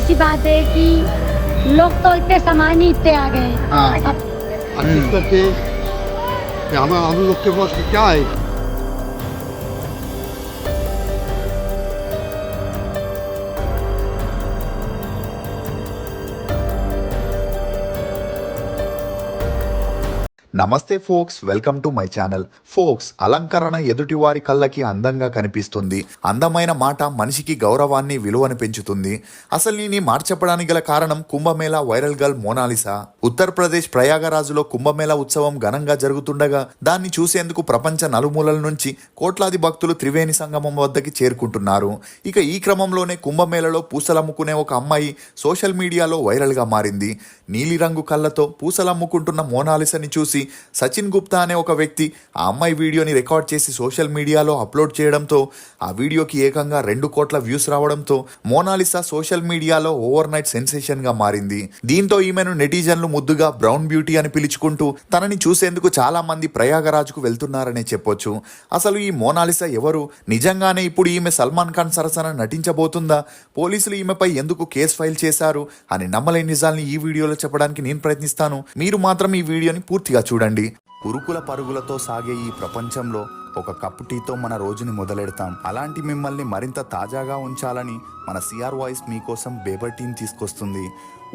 ऐसी बात है कि लोग तो इतने सामान ही इतने आ गए। हाँ। अब अधिक करके कि हम लोग के पास क्या है। నమస్తే folks, welcome to my channel. Folks, అలంకరణ ఎదుటివారి కళ్ళకి అందంగా కనిపిస్తుంది. అందమైన మాట మనిషికి గౌరవాన్ని, విలువను పెంచుతుంది. అసలు నేను ఈ మాట చెప్పడానికి గల కారణం కుంభమేళా వైరల్ గర్ల్ మోనాలిసా. ఉత్తరప్రదేశ్ ప్రయాగరాజులో కుంభమేళా ఉత్సవం ఘనంగా జరుగుతుండగా దాన్ని చూసేందుకు ప్రపంచ నలుమూలల నుంచి కోట్లాది భక్తులు త్రివేణి సంగమం వద్దకి చేరుకుంటున్నారు. ఇక ఈ క్రమంలోనే కుంభమేళలో పూసలమ్ముకునే ఒక అమ్మాయి సోషల్ మీడియాలో వైరల్గా మారింది. నీలిరంగు కళ్ళతో పూసలమ్ముకుంటున్న మోనాలిసాని చూసి సచిన్ గుప్తా అనే ఒక వ్యక్తి ఆ అమ్మాయి వీడియోని రికార్డ్ చేసి సోషల్ మీడియాలో అప్లోడ్ చేయడంతో ఆ వీడియోకి ఏకంగా 2 కోట్ల వ్యూస్ రావడంతో మోనాలిసా సోషల్ మీడియాలో ఓవర్ నైట్ సెన్సేషన్ గా మారింది. దీంతో ఈమెను నెటిజన్లు ముద్దుగా బ్రౌన్ బ్యూటీ అని పిలుచుకుంటూ తనని చూసేందుకు చాలా మంది ప్రయాగరాజ్కు వెళ్తున్నారనే చెప్పొచ్చు. అసలు ఈ మోనాలిసా ఎవరు? నిజంగానే ఇప్పుడు ఈమె సల్మాన్ ఖాన్ సరసన నటించబోతుందా? పోలీసులు ఈమెపై ఎందుకు కేసు ఫైల్ చేశారు అని నమ్మలేని నిజాల్ని ఈ వీడియోలో చెప్పడానికి నేను ప్రయత్నిస్తాను. మీరు మాత్రం ఈ వీడియోని పూర్తిగా చూడండి. ఉరుకుల పరుగులతో సాగే ఈ ప్రపంచంలో ఒక కప్పు టీతో మన రోజుని మొదలెడతాం. అలాంటి మిమ్మల్ని మరింత తాజాగా ఉంచాలని మన సిఆర్ వాయిస్ మీకోసం బేబర్ టీని తీసుకొస్తుంది.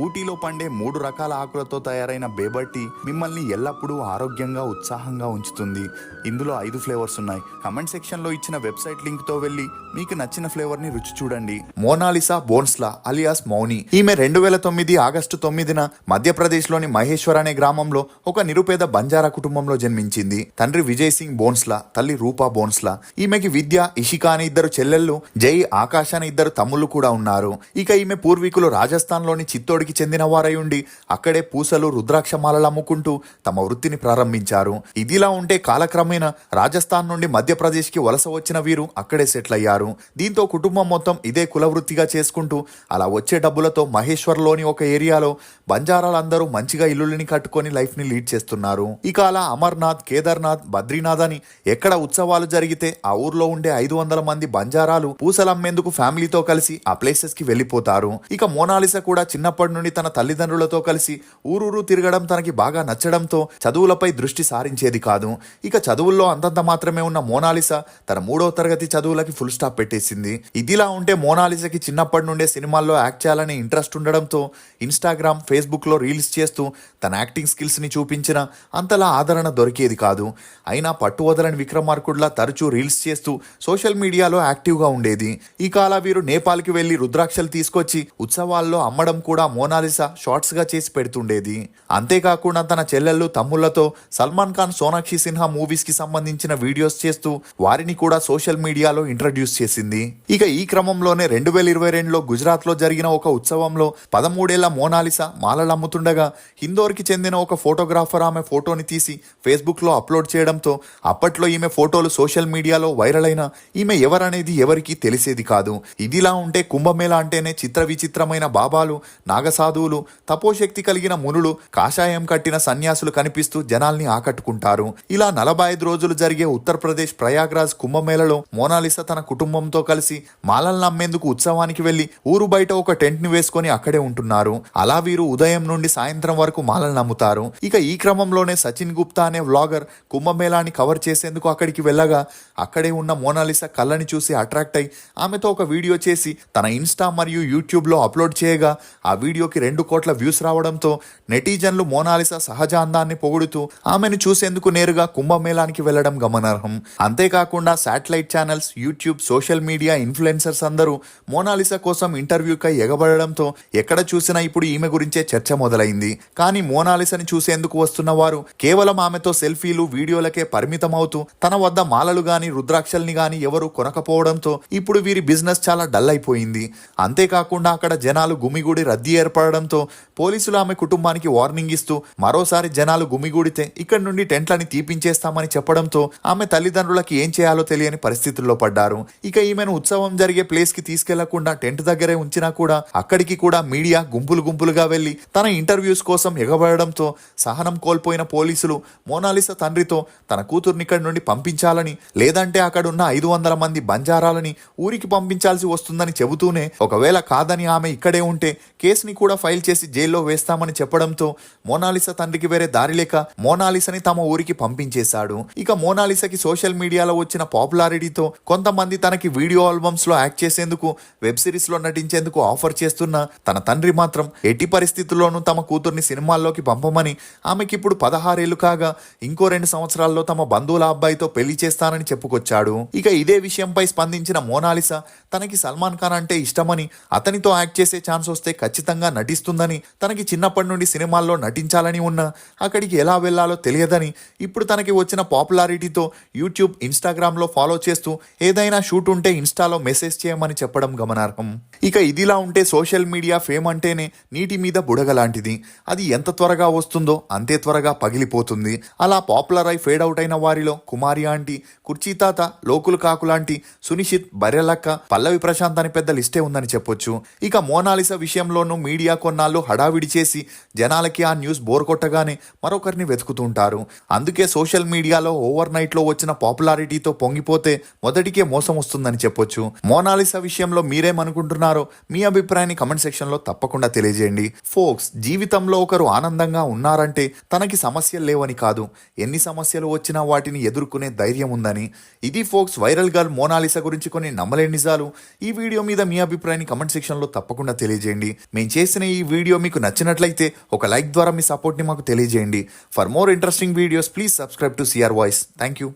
ఊటీలో పండే 3 రకాల ఆకులతో తయారైన బేబర్ టీ మిమ్మల్ని ఎల్లప్పుడూ ఆరోగ్యంగా, ఉత్సాహంగా ఉంచుతుంది. ఇందులో 5 ఫ్లేవర్స్ ఉన్నాయి. కమెంట్ సెక్షన్ లో ఇచ్చిన వెబ్సైట్ లింక్ తో వెళ్ళి మీకు నచ్చిన ఫ్లేవర్ ని రుచి చూడండి. మోనాలిసా బోన్స్లా అలియాస్ మౌని. ఈమె 2009 ఆగస్టు 9న మధ్యప్రదేశ్ లోని మహేశ్వర్ అనే గ్రామంలో ఒక నిరుపేద బంజారా కుటుంబంలో జన్మించింది. తండ్రి విజయ్ సింగ్ బోన్స్లా, తల్లి రూపా బోన్స్లా. ఈమెకి విద్య, ఇషికా అనే 2 చెల్లెళ్ళు, జై, ఆకాష్ అనే 2 తమ్ముళ్ళు కూడా ఉన్నారు. ఇక ఈమె పూర్వీకులు రాజస్థాన్ లోని చిత్తోడికి చెందిన వారై ఉండి అక్కడే పూసలు, రుద్రాక్ష మాలలు అమ్ముకుంటూ తమ వృత్తిని ప్రారంభించారు. ఇదిలా ఉంటే కాలక్రమేణా రాజస్థాన్ నుండి మధ్యప్రదేశ్ కి వలస వచ్చిన వీరు అక్కడే సెటిల్ అయ్యారు. దీంతో కుటుంబం మొత్తం ఇదే కుల వృత్తిగా చేసుకుంటూ అలా వచ్చే డబ్బులతో మహేశ్వర్ లోని ఒక ఏరియాలో బంజారాలందరూ మంచిగా ఇల్లుని కట్టుకొని లైఫ్ ని లీడ్ చేస్తున్నారు. ఇక అలా అమర్నాథ్, కేదార్నాథ్, బద్రీనాథ్ అని ఎక్కడ ఉత్సవాలు జరిగితే ఆ ఊర్లో ఉండే 500 మంది బంజారాలు పూసలమ్మేందుకు ఫ్యామిలీతో కలిసి ఆ ప్లేసెస్ కి వెళ్లిపోతారు. ఇక మోనాలిసా కూడా చిన్నప్పటి నుండి తన తల్లిదండ్రులతో కలిసి ఊరూరు తిరగడం తనకి బాగా నచ్చడంతో చదువులపై దృష్టి సారించేది కాదు. ఇక చదువుల్లో అంతంత మాత్రమే ఉన్న మోనాలిసా తన 3వ తరగతి చదువులకి ఫుల్ స్టాప్ పెట్టేసింది. ఇదిలా ఉంటే మోనాలిసాకి చిన్నప్పటి నుండే సినిమాల్లో యాక్ట్ చేయాలని ఇంట్రెస్ట్ ఉండడంతో ఇన్స్టాగ్రామ్, ఫేస్బుక్ లో రీల్స్ చేస్తూ తన యాక్టింగ్ స్కిల్స్ ని చూపించిన అంతలా ఆదరణ దొరికేది కాదు. అయినా పట్టు వదలని విక్రమార్కుడిలా తరచూ రీల్స్ చేస్తూ సోషల్ మీడియాలో యాక్టివ్ గా ఉండేది. ఈ కాల వీరు నేపాల్కి వెళ్లి రుద్రాక్షలు తీసుకొచ్చి ఉత్సవాల్లో అమ్మడం కూడా మోనాలిసా షార్ట్స్ గా చేసి పెడుతుండేది. అంతేకాకుండా తన చెల్లెళ్ళు, తమ్ముళ్లతో సల్మాన్ ఖాన్, సోనాక్షి సిన్హా మూవీస్ కి సంబంధించిన వీడియోస్ చేస్తూ వారిని కూడా సోషల్ మీడియాలో ఇంట్రడ్యూస్ చేసింది. ఇక ఈ క్రమంలోనే 2022లో గుజరాత్ లో జరిగిన ఒక ఉత్సవంలో 13 ఏళ్ల మోనాలిసా మాలలు అమ్ముతుండగా హిందోర్కి చెందిన ఒక ఫోటోగ్రాఫర్ ఆమె ఫోటోని తీసి ఫేస్బుక్ లో అప్లోడ్ చేయడంతో అప్పట్లో ఈమె ఫోటోలు సోషల్ మీడియాలో వైరల్ అయినా ఈమె ఎవరనేది ఎవరికీ తెలిసేది కాదు. ఇదిలా ఉంటే కుంభమేళా అంటేనే చిత్ర విచిత్రమైన బాబాలు, నాగసాధువులు, తపోశక్తి కలిగిన మునులు, కాషాయం కట్టిన సన్యాసులు కనిపిస్తూ జనాల్ని ఆకట్టుకుంటారు. ఇలా 45 రోజులు జరిగే ఉత్తరప్రదేశ్ ప్రయాగ్రాజ్ కుంభమేళలో మోనాలిసా తన కుటుంబంతో కలిసి మాలలను అమ్మేందుకు ఉత్సవానికి వెళ్లి ఊరు బయట ఒక టెంట్ ని వేసుకొని అక్కడే ఉంటున్నారు. అలా వీరు ఉదయం నుండి సాయంత్రం వరకు మాలలను అమ్ముతారు. ఇక ఈ క్రమంలోనే సచిన్ గుప్తా అనే వ్లాగర్ కుంభమేళాని కవర్ చేసేందుకు అక్కడికి వెళ్ళగా అక్కడే ఉన్న మోనాలిసా కళ్ళని చూసి అట్రాక్ట్ అయి ఆమెతో ఒక వీడియో చేసి తన ఇన్స్టా మరియు యూట్యూబ్ లో అప్లోడ్ చేయగా ఆ వీడియోకి 2 కోట్ల వ్యూస్ రావడంతో నెటిజన్లు మోనాలిసా సహజ అందాన్ని పొగుడుతూ ఆమెను చూసేందుకు నేరుగా కుంభమేళానికి వెళ్లడం గమనార్హం. అంతేకాకుండా satellite channels, YouTube, social media influencers అందరూ మోనాలిసా కోసం ఇంటర్వ్యూకై ఎగబడడంతో ఎక్కడ చూసినా ఇప్పుడు ఈమె గురించే చర్చ మొదలైంది. కానీ మోనాలిసాని చూసేందుకు వస్తున్న వారు కేవలం ఆమెతో సెల్ఫీలు, వీడియోలకే పరిమితం అవుతూ తన వద్ద మాలలు గాని, రుద్రాక్షల్ని గాని ఎవరు కొనకపోవడంతో ఇప్పుడు వీరి బిజినెస్ చాలా డల్ అయిపోయింది. అంతేకాకుండా అక్కడ జనాలు గుమిగూడి రద్దీ ఏర్పడడంతో పోలీసులు ఆమె కుటుంబానికి వార్నింగ్ ఇస్తూ మరోసారి జనాలు గుమిగూడితే ఇక్కడి నుండి టెంట్లని తీపించేస్తామని చెప్పడంతో ఆమె తల్లిదండ్రులకి ఏం చేయాలో తెలియని పరిస్థితుల్లో పడ్డారు. ఇక ఈమెను ఉత్సవం జరిగే ప్లేస్ కి తీసుకెళ్లకుండా టెంట్ దగ్గరే ఉంచినా కూడా అక్కడికి కూడా మీడియా గుంపులుగా వెళ్లి తన ఇంటర్వ్యూస్ కోసం ఎగబడడంతో సహనం కోల్పోయిన పోలీసులు మోనాలిసా తండ్రితో తన కూతుర్ని ఇక్కడి నుండి పంపించాలని, లేదంటే అక్కడున్న 500 మంది బంజారాలని ఊరికి పంపించాల్సి వస్తుందని చెబుతూనే ఒకవేళ కాదని ఆమె ఇక్కడే ఉంటే కేసుని కూడా ఫైల్ చేసి జైల్లో వేస్తామని చెప్పడంతో మోనాలిసా తండ్రికి వేరే దారి లేక మోనాలిసాని తమ ఊరికి పంపించేశాడు. ఇక మోనాలిసాకి సోషల్ మీడియాలో వచ్చిన పాపులారిటీతో కొంతమంది తనకి వీడియో ఆల్బమ్స్ లో యాక్ట్ చేసేందుకు, వెబ్ సిరీస్ లో నటించేందుకు ఆఫర్ చేస్తున్న తన తండ్రి మాత్రం ఎట్టి పరిస్థితుల్లోనూ తమ కూతుర్ని సినిమాల్లోకి పంపమని, ఆమెకి ఇప్పుడు 16 ఏళ్లు కాగా ఇంకో 2 సంవత్సరాల్లో తమ బంధువుల అబ్బాయితో పెళ్లి చేస్తానని చెప్పుకొచ్చాడు. ఇక ఇదే విషయంపై స్పందించిన మోనాలిసా తనకి సల్మాన్ ఖాన్ అంటే ఇష్టమని, అతనితో యాక్ట్ చేసే ఛాన్స్ వస్తే ఖచ్చితంగా నటిస్తుందని, తనకి చిన్నప్పటి నుండి సినిమాల్లో నటించాలని ఉన్నా అక్కడికి ఎలా వెళ్లాలో తెలియదని, ఇప్పుడు తనకి వచ్చిన పాపులారిటీతో యూట్యూబ్, ఇన్స్టాగ్రామ్ లో ఫాలో చేస్తూ ఏదైనా షూట్ ఉంటే ఇన్స్టాలో మెసేజ్ చేయమని చెప్పడం గమనార్హం. ఇక ఇదిలా ఉంటే సోషల్ మీడియా ఫేమ్ అంటేనే నీటి మీద బుడగ లాంటిది. అది ఎంత త్వరగా వస్తుందో అంతే త్వరగా పగిలిపోతుంది. అలా పాపులర్ అయి ఫేడ్ అవుట్ అయిన వారిలో కుమారి ఆంటీ, కుర్చీ తాత, లోకులు కాకు లాంటి, సునిషిత్, బర్రెలక్క, పల్లవి ప్రశాంత్ అని పెద్ద లిస్టే ఉందని చెప్పొచ్చు. ఇక మోనాలిసా విషయంలోనూ మీడియా కొన్నాళ్ళు హడావిడి చేసి జనాలకి ఆ న్యూస్ బోర్ కొట్టగానే మరొకరిని వెతుకుతుంటారు. అందుకే సోషల్ మీడియాలో ఓవర్ నైట్ లో వచ్చిన పాపులారిటీతో పొంగిపోతే మొదటికే మోసం వస్తుందని చెప్పొచ్చు. మోనాలిసా విషయంలో మీరేమనుకుంటున్నారో మీ అభిప్రాయాన్ని కమెంట్ సెక్షన్ లో తప్పకుండా తెలియజేయండి. ఫోక్స్, జీవితంలో ఒకరు ఆనందంగా ఉన్నారంటే తనకి సమస్యలు లేవని కాదు, ఎన్ని సమస్యలు వచ్చినా వాటిని ఎదుర్కొనే ధైర్యం ఉందని. ఇది ఫోక్స్ వైరల్ గర్ల్ మోనాలిసా గురించి కొన్ని నమ్మలేని నిజాలు. ఈ వీడియో మీద మీ అభిప్రాయాన్ని కమెంట్ సెక్షన్ లో తప్పకుండా తెలియజేయండి. మేము చేసిన ఈ వీడియో మీకు నచ్చినట్లయితే ఒక లైక్ ద్వారా మీ సపోర్ట్ ని మాకు తెలియజేయండి. For more interesting videos please subscribe to CR voice. Thank you.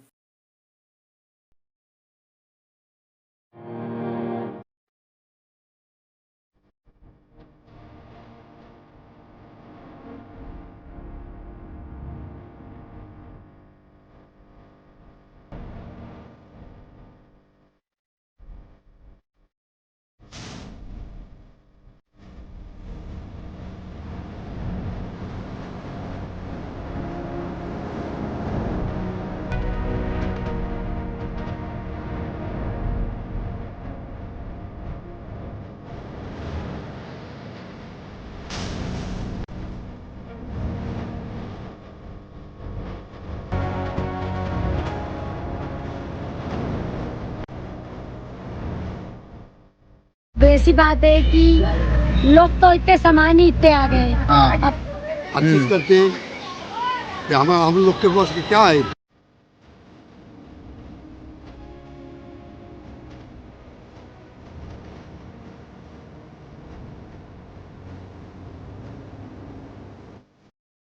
वैसी बात है कि लोग तो इतने सामान ही इतने आ गए। हाँ। अब अच्छी करते हैं कि हम लोग के पास क्या है